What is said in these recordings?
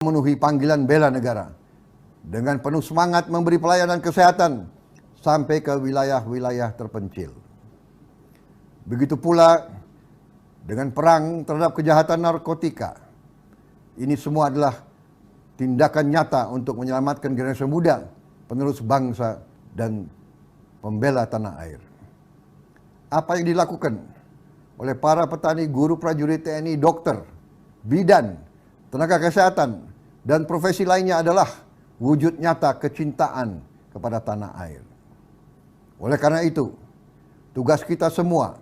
memenuhi panggilan bela negara dengan penuh semangat memberi pelayanan kesehatan sampai ke wilayah-wilayah terpencil. Begitu pula dengan perang terhadap kejahatan narkotika. Ini semua adalah tindakan nyata untuk menyelamatkan generasi muda, penerus bangsa dan pembela tanah air. Apa yang dilakukan oleh para petani, guru, prajurit TNI, dokter, bidan, tenaga kesehatan, dan profesi lainnya adalah wujud nyata kecintaan kepada tanah air. Oleh karena itu, tugas kita semua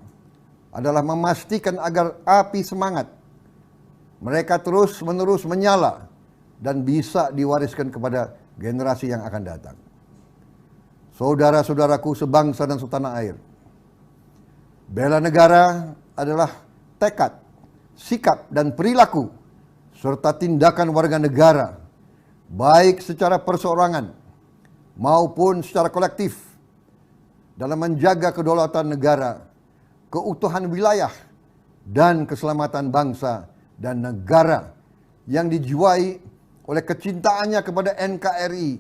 adalah memastikan agar api semangat mereka terus-menerus menyala dan bisa diwariskan kepada generasi yang akan datang. Saudara-saudaraku sebangsa dan setanah air, bela negara adalah tekad, sikap, dan perilaku serta tindakan warga negara, baik secara perseorangan maupun secara kolektif, dalam menjaga kedaulatan negara, keutuhan wilayah, dan keselamatan bangsa dan negara yang dijiwai oleh kecintaannya kepada NKRI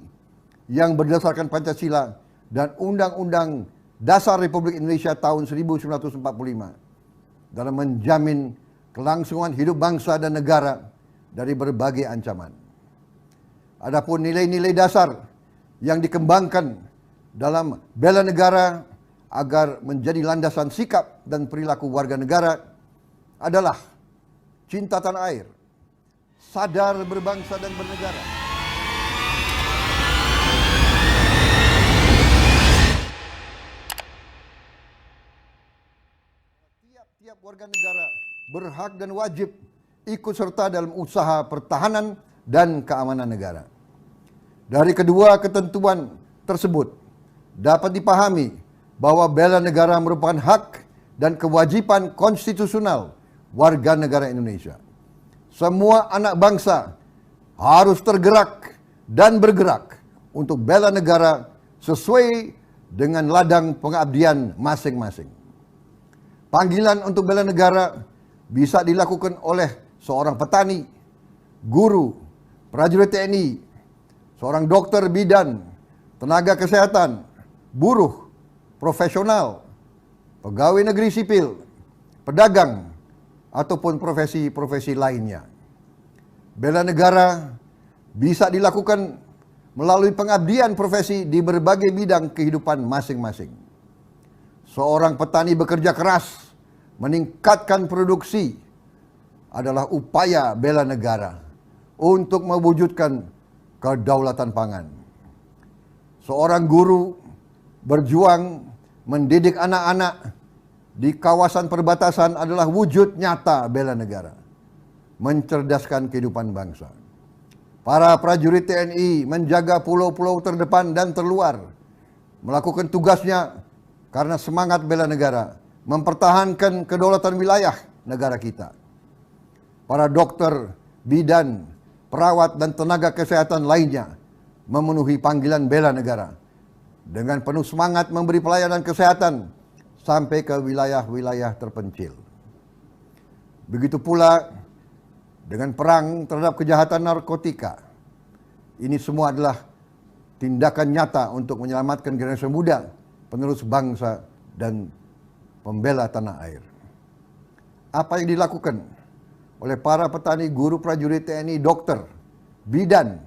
yang berdasarkan Pancasila dan Undang-Undang Dasar Republik Indonesia tahun 1945 dalam menjamin kelangsungan hidup bangsa dan negara dari berbagai ancaman. Adapun nilai-nilai dasar yang dikembangkan dalam bela negara agar menjadi landasan sikap dan perilaku warga negara adalah cinta tanah air, sadar berbangsa dan bernegara, tiap-tiap warga negara berhak dan wajib ikut serta dalam usaha pertahanan dan keamanan negara. Dari kedua ketentuan tersebut dapat dipahami bahwa bela negara merupakan hak dan kewajiban konstitusional warga negara Indonesia. Semua anak bangsa harus tergerak dan bergerak untuk bela negara sesuai dengan ladang pengabdian masing-masing. Panggilan untuk bela negara bisa dilakukan oleh seorang petani, guru, prajurit TNI, seorang dokter bidan, tenaga kesehatan, buruh, profesional, pegawai negeri sipil, pedagang, ataupun profesi-profesi lainnya. Bela negara bisa dilakukan melalui pengabdian profesi di berbagai bidang kehidupan masing-masing. Seorang petani bekerja keras meningkatkan produksi adalah upaya bela negara untuk mewujudkan kedaulatan pangan. Seorang guru berjuang mendidik anak-anak di kawasan perbatasan adalah wujud nyata bela negara, mencerdaskan kehidupan bangsa. Para prajurit TNI menjaga pulau-pulau terdepan dan terluar, melakukan tugasnya karena semangat bela negara, mempertahankan kedaulatan wilayah negara kita. Para dokter, bidan, perawat, dan tenaga kesehatan lainnya memenuhi panggilan bela negara dengan penuh semangat memberi pelayanan kesehatan sampai ke wilayah-wilayah terpencil. Begitu pula dengan perang terhadap kejahatan narkotika. Ini semua adalah tindakan nyata untuk menyelamatkan generasi muda, penerus bangsa dan pembela tanah air. Apa yang dilakukan oleh para petani, guru, prajurit TNI, dokter, bidan,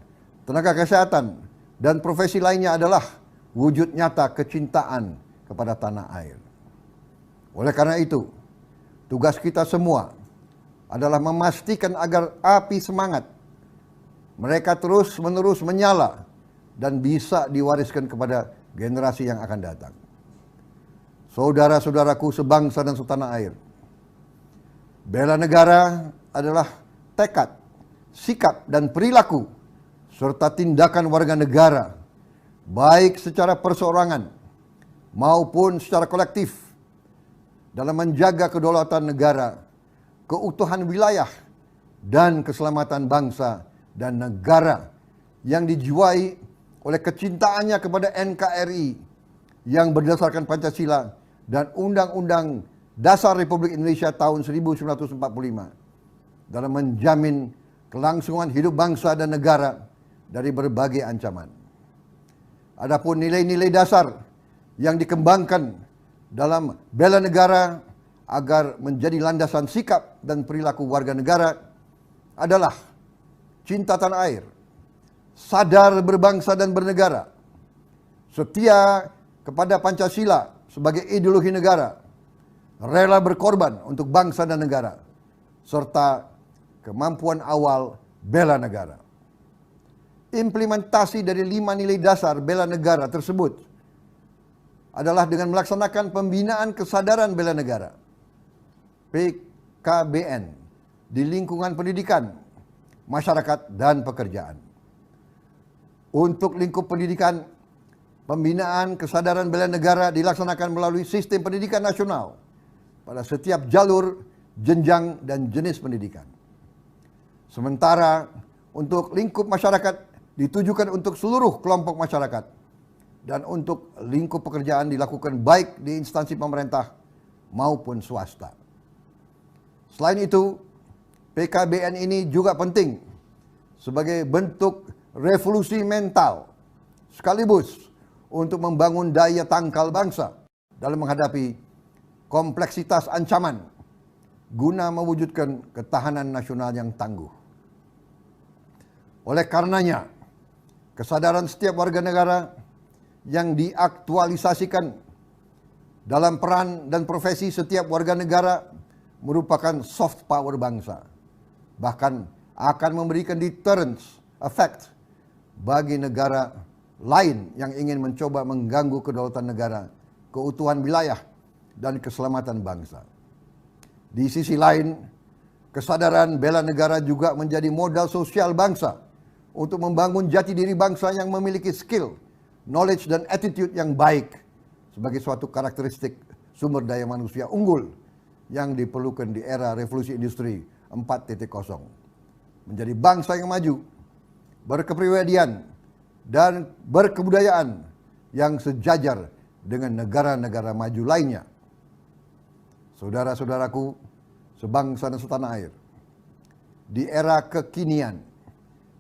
tenaga kesehatan, dan profesi lainnya adalah wujud nyata kecintaan kepada tanah air. Oleh karena itu, tugas kita semua adalah memastikan agar api semangat mereka terus-menerus menyala dan bisa diwariskan kepada generasi yang akan datang. Saudara-saudaraku sebangsa dan setanah air, bela negara adalah tekad, sikap, dan perilaku serta tindakan warga negara, baik secara perseorangan maupun secara kolektif, dalam menjaga kedaulatan negara, keutuhan wilayah, dan keselamatan bangsa dan negara yang dijiwai oleh kecintaannya kepada NKRI yang berdasarkan Pancasila dan Undang-Undang Dasar Republik Indonesia tahun 1945 dalam menjamin kelangsungan hidup bangsa dan negara dari berbagai ancaman. Adapun nilai-nilai dasar yang dikembangkan dalam bela negara agar menjadi landasan sikap dan perilaku warga negara adalah cinta tanah air, sadar berbangsa dan bernegara, setia kepada Pancasila sebagai ideologi negara, rela berkorban untuk bangsa dan negara, serta kemampuan awal bela negara. Implementasi dari 5 nilai dasar bela negara tersebut adalah dengan melaksanakan pembinaan kesadaran bela negara (PKBN) di lingkungan pendidikan, masyarakat, dan pekerjaan. Untuk lingkup pendidikan, pembinaan kesadaran bela negara dilaksanakan melalui sistem pendidikan nasional pada setiap jalur, jenjang, dan jenis pendidikan. Sementara untuk lingkup masyarakat ditujukan untuk seluruh kelompok masyarakat, dan untuk lingkup pekerjaan dilakukan baik di instansi pemerintah maupun swasta. Selain itu, PKBN ini juga penting sebagai bentuk revolusi mental sekaligus untuk membangun daya tangkal bangsa dalam menghadapi kompleksitas ancaman guna mewujudkan ketahanan nasional yang tangguh. Oleh karenanya, kesadaran setiap warga negara yang diaktualisasikan dalam peran dan profesi setiap warga negara merupakan soft power bangsa, bahkan akan memberikan deterrence effect bagi negara lain yang ingin mencoba mengganggu kedaulatan negara, keutuhan wilayah, dan keselamatan bangsa. Di sisi lain, kesadaran bela negara juga menjadi modal sosial bangsa untuk membangun jati diri bangsa yang memiliki skill, knowledge, dan attitude yang baik sebagai suatu karakteristik sumber daya manusia unggul yang diperlukan di era revolusi industri 4.0. Menjadi bangsa yang maju, berkepribadian, dan berkebudayaan yang sejajar dengan negara-negara maju lainnya. Saudara-saudaraku, sebangsa dan setanah air, di era kekinian,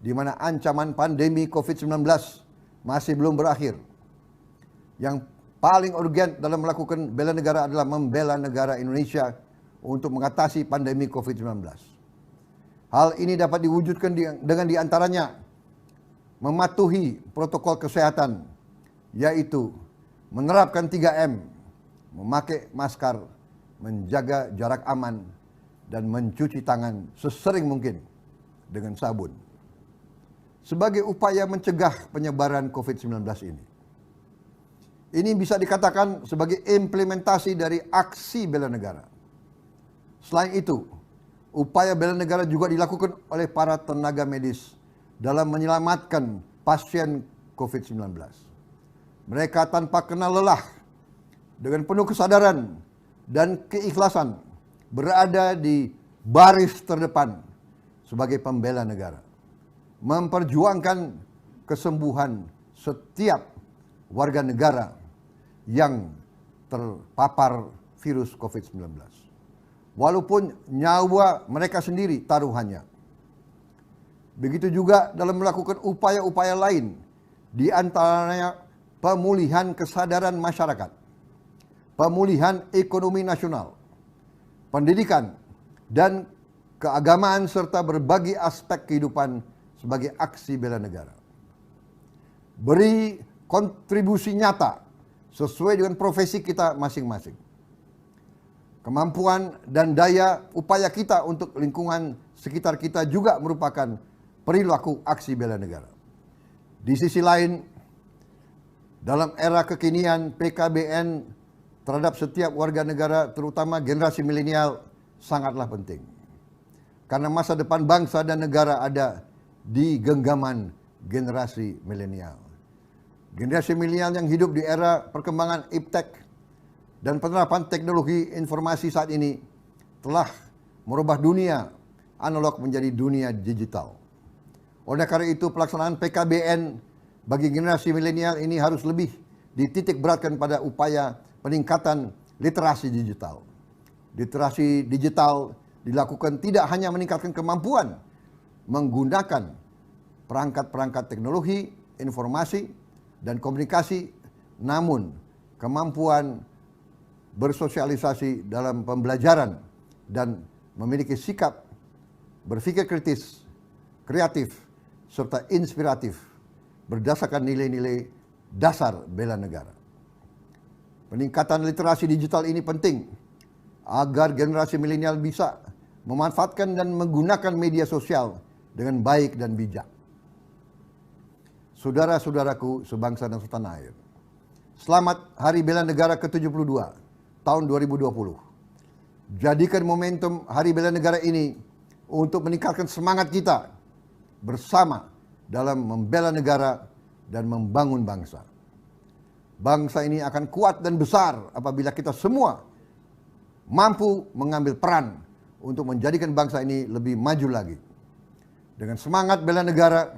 di mana ancaman pandemi COVID-19 masih belum berakhir, yang paling urgen dalam melakukan bela negara adalah membela negara Indonesia untuk mengatasi pandemi COVID-19. Hal ini dapat diwujudkan dengan diantaranya mematuhi protokol kesehatan, yaitu menerapkan 3M, memakai masker, menjaga jarak aman, dan mencuci tangan sesering mungkin dengan sabun, sebagai upaya mencegah penyebaran COVID-19 ini. Ini bisa dikatakan sebagai implementasi dari aksi bela negara. Selain itu, upaya bela negara juga dilakukan oleh para tenaga medis dalam menyelamatkan pasien COVID-19. Mereka tanpa kenal lelah, dengan penuh kesadaran dan keikhlasan, berada di baris terdepan sebagai pembela negara, memperjuangkan kesembuhan setiap warga negara yang terpapar virus COVID-19. Walaupun nyawa mereka sendiri taruhannya. Begitu juga dalam melakukan upaya-upaya lain, di antaranya pemulihan kesadaran masyarakat, pemulihan ekonomi nasional, pendidikan, dan keagamaan, serta berbagai aspek kehidupan sebagai aksi bela negara. Beri kontribusi nyata sesuai dengan profesi kita masing-masing. Kemampuan dan daya upaya kita untuk lingkungan sekitar kita juga merupakan perilaku aksi bela negara. Di sisi lain, dalam era kekinian, PKBN terhadap setiap warga negara, terutama generasi milenial, sangatlah penting. Karena masa depan bangsa dan negara ada di genggaman generasi milenial. Generasi milenial yang hidup di era perkembangan iptek dan penerapan teknologi informasi saat ini telah merubah dunia analog menjadi dunia digital. Oleh karena itu, pelaksanaan PKBN bagi generasi milenial ini harus lebih dititik beratkan pada upaya peningkatan literasi digital. Literasi digital dilakukan tidak hanya meningkatkan kemampuan menggunakan perangkat-perangkat teknologi, informasi, dan komunikasi, namun kemampuan bersosialisasi dalam pembelajaran dan memiliki sikap berpikir kritis, kreatif, serta inspiratif berdasarkan nilai-nilai dasar bela negara. Peningkatan literasi digital ini penting agar generasi milenial bisa memanfaatkan dan menggunakan media sosial dengan baik dan bijak. Saudara-saudaraku sebangsa dan setanah air, selamat Hari Bela Negara ke-72 tahun 2020. Jadikan momentum Hari Bela Negara ini untuk meningkatkan semangat kita bersama dalam membela negara dan membangun bangsa. Bangsa ini akan kuat dan besar apabila kita semua mampu mengambil peran untuk menjadikan bangsa ini lebih maju lagi. Dengan semangat bela negara,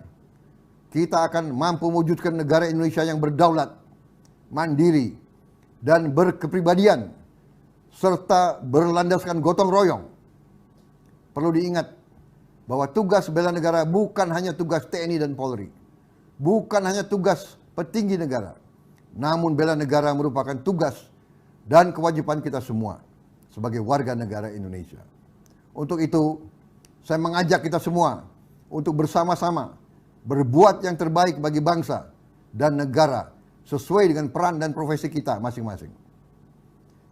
kita akan mampu mewujudkan negara Indonesia yang berdaulat, mandiri, dan berkepribadian, serta berlandaskan gotong royong. Perlu diingat bahwa tugas bela negara bukan hanya tugas TNI dan Polri, bukan hanya tugas petinggi negara, namun bela negara merupakan tugas dan kewajiban kita semua sebagai warga negara Indonesia. Untuk itu, saya mengajak kita semua untuk bersama-sama berbuat yang terbaik bagi bangsa dan negara sesuai dengan peran dan profesi kita masing-masing.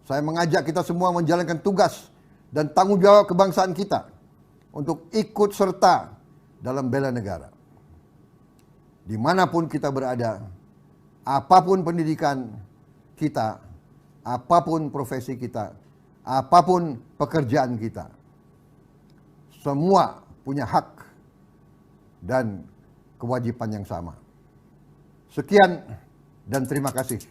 Saya mengajak kita semua menjalankan tugas dan tanggung jawab kebangsaan kita untuk ikut serta dalam bela negara. Dimanapun kita berada, apapun pendidikan kita, apapun profesi kita, apapun pekerjaan kita, semua punya hak dan kewajiban yang sama. Sekian dan terima kasih.